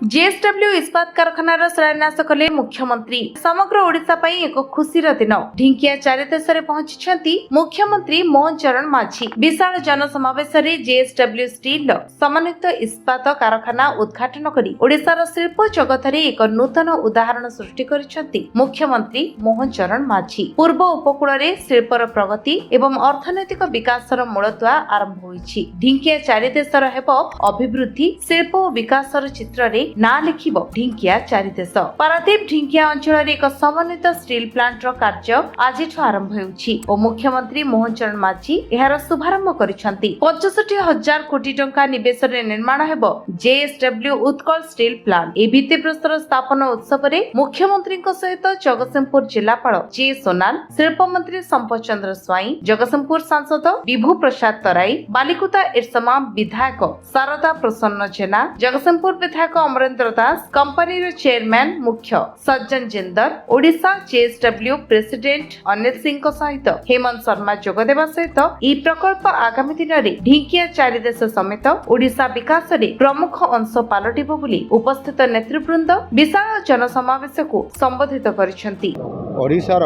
JSW इस्पात कारखानार शिलान्यास कले मुख्यमंत्री। समग्र ओडिशा पई एक खुशीर दिन। ढिंकिया चारि देशरे पहुंचिछंती मुख्यमंत्री मोहन चरण माझी। विशाल जनसमावेश रे जेएसडब्ल्यू स्टील समन्वित इस्पात कारखाना उद्घाटन करी ओडिशार शिल्प जगत रे एक नूतन उदाहरण सृष्टि करिछंती मुख्यमंत्री मोहन चरण माझी। पूर्व उपकूल रे शिल्पर प्रगति एवं अर्थनैतिक विकासर मूलदुआ आरंभ होईछि। ढिंकिया चारि देशर हेबो अभिवृद्धि शिल्प और विकासर चित्र रे ना लिखिबो ढिंकिया चारि देश। पारादीप ढिंकिया अंचल रे एक समन्वित स्टील प्लांट रो कार्य आजिठु आरंभ हेउछि और मुख्यमंत्री मोहन चरण माझी एहार शुभारंभ करिसंती। 65,000 कोटी टंका निवेश रे निर्माण हेबो जेएसडब्ल्यू उत्कल स्टील प्लांट। ए भित्तिप्रस्तर स्थापना उत्सव रे मुख्यमंत्री सहित जगतसिंहपुर जिलापाल जी सोनाल, शिल्प मंत्री संपत चंद्र स्वाई, जगतसिंहपुर सांसद विभू प्रसाद तराई, बालिकुता एरसमा विधायक शारदा प्रसन्न जेना, जगतसिंहपुर विधायक अमरेंद्र दास, कंपनी चेयरमैन मुख्य सज्जन जिंदर, ओडिशा जेएसडब्ल्यू प्रेसिडेंट अनिल सिंह सहित हेमंत शर्मा जोगदेवा सहित ई प्रकल्प आगामी दिन में ढिंकिया चारि देश समेत ओडिशा विकास रे प्रमुख अंश पालटिबो बोली उपस्थित नेतृवृंद विशाल जनसमावेश को संबोधित करिसेंती। ओडिशार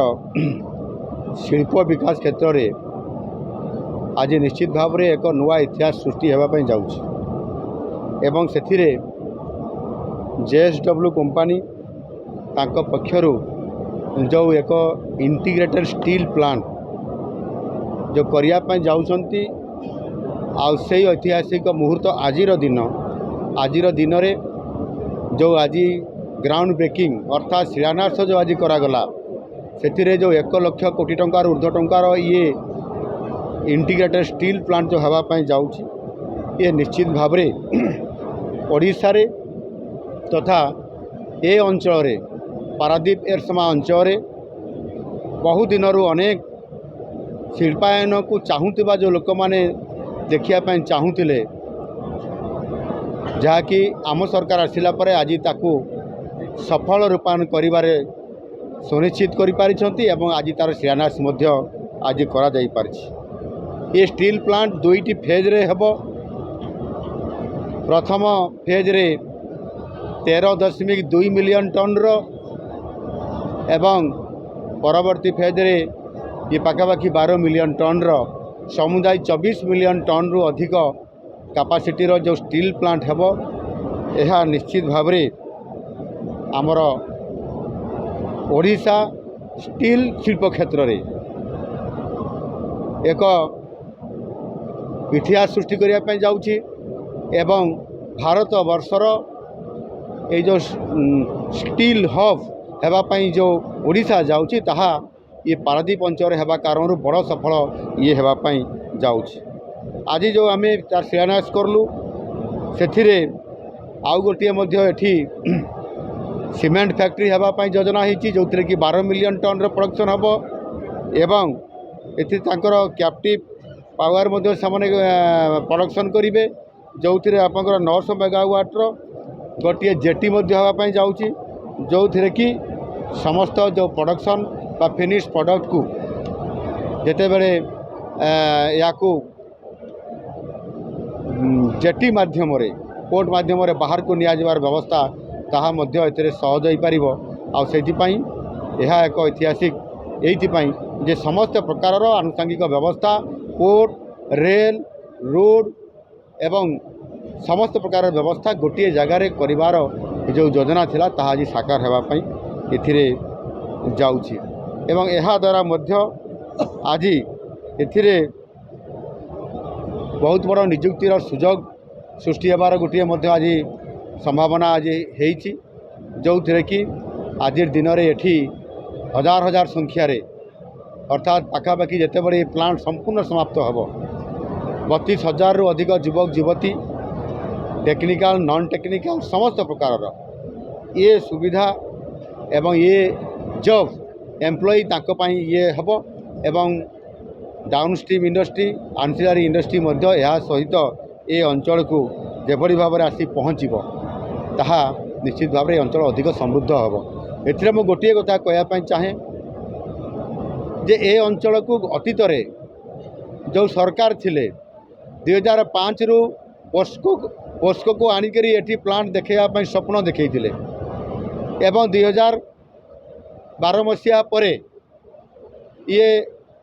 शिल्प विकास क्षेत्र में आज निश्चित भाव में एक नुआ इतिहास सृष्टि होगापी जाऊँगी एवं से जेएसडब्ल्यू कंपनी तांको पक्षरु जो एक इंटीग्रेटेड स्टील प्लांट जो करने जाऊँगी आई ऐतिहासिक मुहूर्त आजिर दिन रे जो आज ग्राउंड ब्रेकिंग अर्थात शिलान्यास जो आज करागला से जो 1 लाख कोटी टंकार ऊर्ध्व टंकार ये इंटीग्रेटेड स्टील प्लांट जो होगापी जाऊँगी ये निश्चित भाव में ओडिशा रे तथा ए अंचल रे पारादीप एरसमा अंचल बहु दिन अनेक शिल्पायन को चाहूवा जो लोक मैंने देखापी चाहूले जहाँकि आम सरकार आसिला परे आज ताकू सफल रूपायन करिबारे सुनिश्चित करिपारिछंती एवं आज तार शिलान्यास आज करा जाई पारिछि। ये स्टील प्लांट 2टी फेज रे हेबो। प्रथम फेज रे 13.2 मिलियन टन रो एवं परवर्ती फेज रे ये पाखापाखि 12 मिलियन टन रो समुदाय 24 मिलियन टन रु अधिक कैपेसिटी रो जो स्टील प्लांट हेबो यह निश्चित भाव में आमर ओडिशा स्टील शिल्प क्षेत्र रे एक इतिहास सृष्टि करने जाऊँगी एवं भारत वर्षर ये जो स्टील हब होगापी जो ओडिशा जाऊँगी ताहा ये पारादीप अंचल होगा कारण बड़ सफल ये होगापी जाऊँगी। आज जो आम तार शिलान्यास करलु से आउ गोटे एठी सीमेंट फैक्ट्री होगापी योजना होती जो कि 12 मिलियन टन रो प्रोडक्शन हम एवं एथि तांकर कैप्टिव पावर प्रोडक्शन करेंगे जो थे आप 900 मेगावाट गोटे जेटी होगापी जाऊँगी जो थे कि समस्त जो प्रोडक्शन बा फिनिश प्रोडक्ट को जिते बड़े या जेटी माध्यम पोर्ट माध्यम बाहर को निया जाबार व्यवस्था ताहा मध्य एते सहज हो पार एक ऐतिहासिक यही जे समस्त प्रकार आनुषंगिक व्यवस्था पोर्ट रेल रोड एवं समस्त प्रकार व्यवस्था गोटे जगार करिवार जो योजना थिला ताहा आज साकार होगापी एथिरे जाउछि एवं एहा द्वारा मध्य आज एथिरे बहुत बड़ निजुक्तिर सुजोग सृष्टि होबार गोटे आज संभावना आज होईछि जो थे कि आज दिन में एठी हजार हजार संख्यार अर्थात पाखापाखि जिते बड़े प्लांट संपूर्ण समाप्त हम 32,000 रु अधिक युवक युवती टेक्निकल नॉन टेक्निकल समस्त प्रकार ये सुविधा एवं ये जॉब एम्प्लॉई तांको ये हम एवं डाउनस्ट्रीम इंडस्ट्री आंसिलरी इंडस्ट्री यह सहित ये अंचल को जेभली भाव में आसी पहुँचब ताहा निश्चित भाव में अंचल अधिक समृद्ध हम। एथिरे मु गोटे कथा कहवाई चाहे जे ए अंचल को अतीत जो सरकार थिले 2005 रु पोस्को पोस्को को आणिक एटी प्लांट देखा स्वप्न देखते एवं 2012 मसीहा परे ये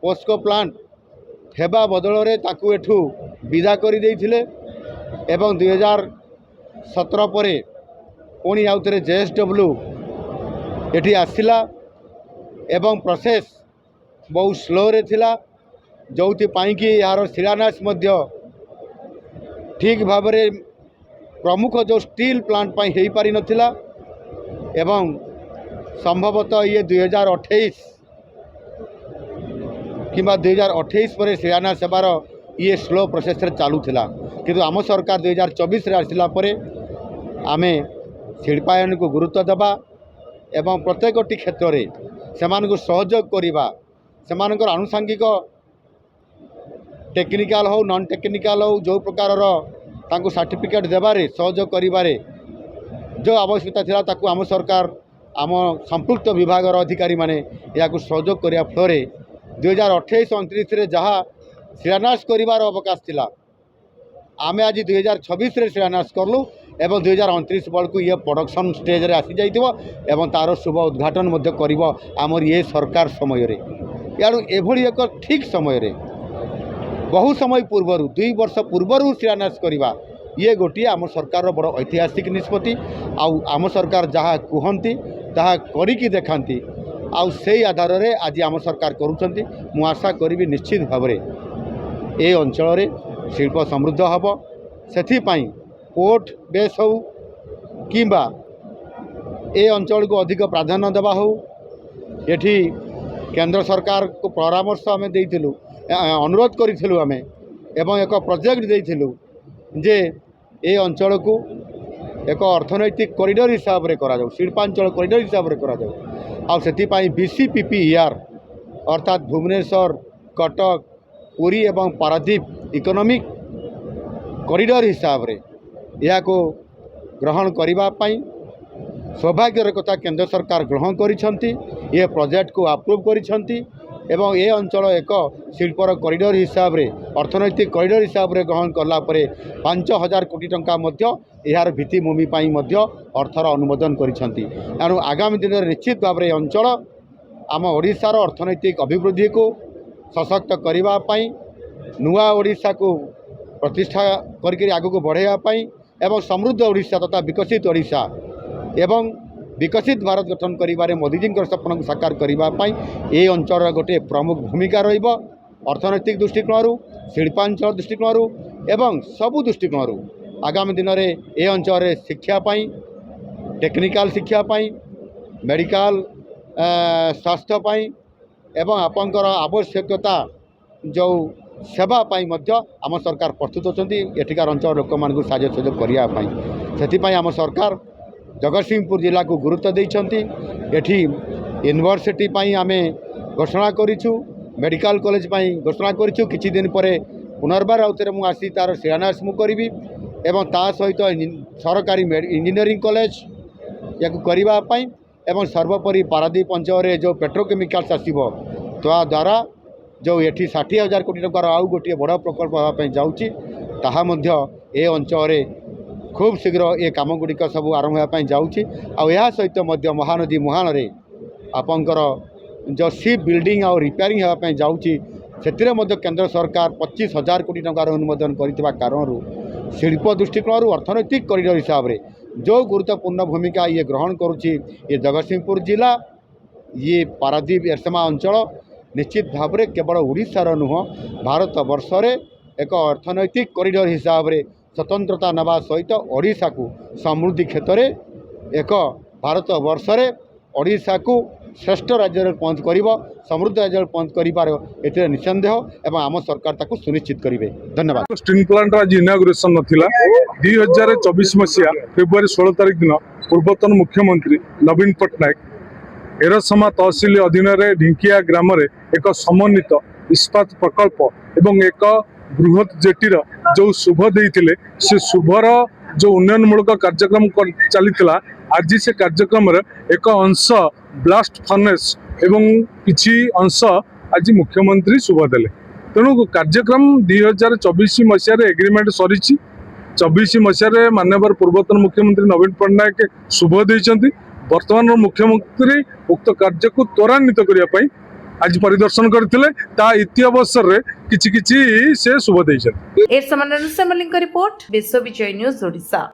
पोस्को प्लांट हेबा बदल में ताकू एठू विदा कर एवं 2017 पर पुणी आउ थे JSW एटी आसला एवं प्रोसेस बहुत स्लो रे थिला जो कि यार शिलान्यास ठीक भाव में प्रमुख जो स्टील प्लांट हो पारि नथिला एवं संभवतः ये 2028 किंबा 2028 पर शिलान्यास हेबार ये स्लो प्रोसेस रे चालू थिला किंतु आम सरकार 2024 रे आसिला परे आमे शिल्पायन को गुरुत्व देबा एवं प्रत्येक क्षेत्र में सेमानकु सहयोग करिबा सेमानकर आनुषंगिक टेक्निकल हो नॉन टेक्निकल हो जो प्रकार तांको सर्टिफिकेट देबारे सहयोग करिबारे जो आवश्यकता थिला ताकू आम सरकार आम संपृक्त विभाग अधिकारी माने या सहयोग करिया फलरे 2028-29 रे जहाँ शिलान्यास करिबार अवकाश थिला आमे आज 2026 रे शिलान्यास करलु एवं 2029 बेलू ये प्रोडक्शन स्टेज रे आसी जाइतिबो एवं तार शुभ उद्घाटन मध्य करिबो आमर ये सरकार समय रे यार एभली एक ठीक समय रे बहु समय पूर्वर 2 वर्ष पूर्वर शिलान्यास करवा ये गोटे आम सरकार बड़ ऐतिहासिक निष्पत्ति आम सरकार जहाँ कहती ताहा करिकी देखांती आउ से आधार रे आज आम सरकार करुछंती मु आशा करी निश्चित भाव में ए अंचल रे शिल्प समृद्ध हम से पोर्ट बेस हो किंबा ए अंचल को अधिक प्राधान्य देवा हो एठी केंद्र सरकार को परामर्श आम देइथिलु अनुरोध करिथिलु आमे एवं एक प्रोजेक्ट देइथिलु जे ए अंचल को एक अर्थनैतिक कॉरिडोर हिसाब रे करा जाऊ शिल्पांचल कॉरिडोर हिसाब रे करा जाऊ आ सेति पई BCPPER अर्थात भुवनेश्वर कटक पुरी एवं पारादीप इकोनॉमिक कॉरिडोर हिसाब रे या को ग्रहण करिबा पई सौभाग्यर कथा केंद्र सरकार ग्रहण करिसंती ये प्रोजेक्ट को अप्रूव करिसंती एवं ए अंचल एक शिल्पर कॉरिडोर हिसाब रे अर्थनैतिक कॉरिडोर हिसाब रे ग्रहण करला परे 5000 कोटी टंका मध्य यार भित्तिभूमि पाई मध्य अर्थर अनुमोदन करिसंती एणु आगामी दिन में निश्चित भाव में अंचल आम ओडिशार अर्थनैतिक अभिवृद्धि को सशक्त करबा पई नुआ ओडिशा को प्रतिष्ठा करके आगु को बढ़ाइबा पई एवं समृद्ध ओडिशा तथा विकसित ओडिशा एवं विकसित भारत गठन करिबारे मोदीजी सपन को साकार करने ये अंचल गोटे प्रमुख भूमिका रहिबो अर्थनैतिक दृष्टिकोण शिल्पांचल दृष्टिकोण एवं सबु दृष्टिकोण आगामी दिन में ये अंचल शिक्षा पाई टेक्निकल शिक्षा पाई मेडिकल स्वास्थ्य पाई एवं आपंकर आवश्यकता जो सेवा पाई मध्य आम सरकार प्रस्तुत अछंती एठिकार अंचल लोक मान साहाय्य सहयोग करने से आम सरकार जगतसिंहपुर जिला को गुरुत्व देइछंती एठी यूनिवर्सिटी पाई आमे घोषणा करिछु मेडिकल कॉलेज पाई घोषणा करिछु किछि दिन परे पुनर्बार आउतरे मु आसी तार शिलान्यास मु करिवि एवं ता सहित सरकारी इंजीनियरिंग कॉलेज या करबा पाई एवं सर्वोपरि पारादीप अंचल जो पेट्रोकेमिकल्स आसीबो ता द्वारा जो एठी 60,000 कोटी टंकार आउ गोटे बड़ प्रकल्प होगा जाउची ताहा मध्य ए अंचल खूब शीघ्र ये कम गुड़िक सब आरंभ होगापी जाऊँगी आ सहित महानदी मुहान रे आपंकर जो शिप बिल्डिंग और रिपेयरिंग होगापी जाऊँगी से केंद्र सरकार 25,000 कोटी टंकार अनुमोदन करथिबा कारणरू शिल्प दृष्टिकोण अर्थनैतिक कॉरिडोर हिसाब रे जो गुरुत्वपूर्ण भूमिका ये ग्रहण करुच्ची ये जगतसिंहपुर जिला ये पारादीप एरसेमा अंचल निश्चित भाव में केवल ओडिशार नुह भारत वर्ष एक अर्थनैतिक कॉरिडोर हिसाब रे स्वतंत्रता नवा सहित ओडिशा को समृद्धि क्षेत्र में एक भारत वर्ष रे ओडिशा को श्रेष्ठ राज्य में पहुँच कर समृद्ध राज्य में पहुँच कर निसंदेह एवं आम सरकार ताकू सुनिश्चित करेंगे। धन्यवाद। स्टील प्लांट आज इनागुरेसन नाला 2024 मसीहा फेब्रुआरी 16 तारिख दिन पूर्वतन मुख्यमंत्री नवीन पट्टनायक एरसमा तहसिल अधीन ढिंकिया ग्राम एक समन्वित इस्पात प्रकल्प एवं एक बृहत जेटीर जो शुभ देते से शुभर जो उन्नयनमूलक कार्यक्रम चली आज से कार्यक्रम एक अंश ब्लास्ट फर्नेस एवं किसी अंश आज मुख्यमंत्री शुभ देले तेणु कार्यक्रम 2024 मसीह एग्रीमेंट सरी 2024 मसीह माननीय पूर्वतन मुख्यमंत्री नवीन पट्टनायक शुभ देइछन्ति। वर्तमान मुख्यमंत्री उक्त कार्य को त्वरान्वित करने आज परिदर्शन करथिले ता इति अवसर रे किछि किछि से शुभ देइछन्ति। रिपोर्ट विश्व विजय न्यूज ओडिशा।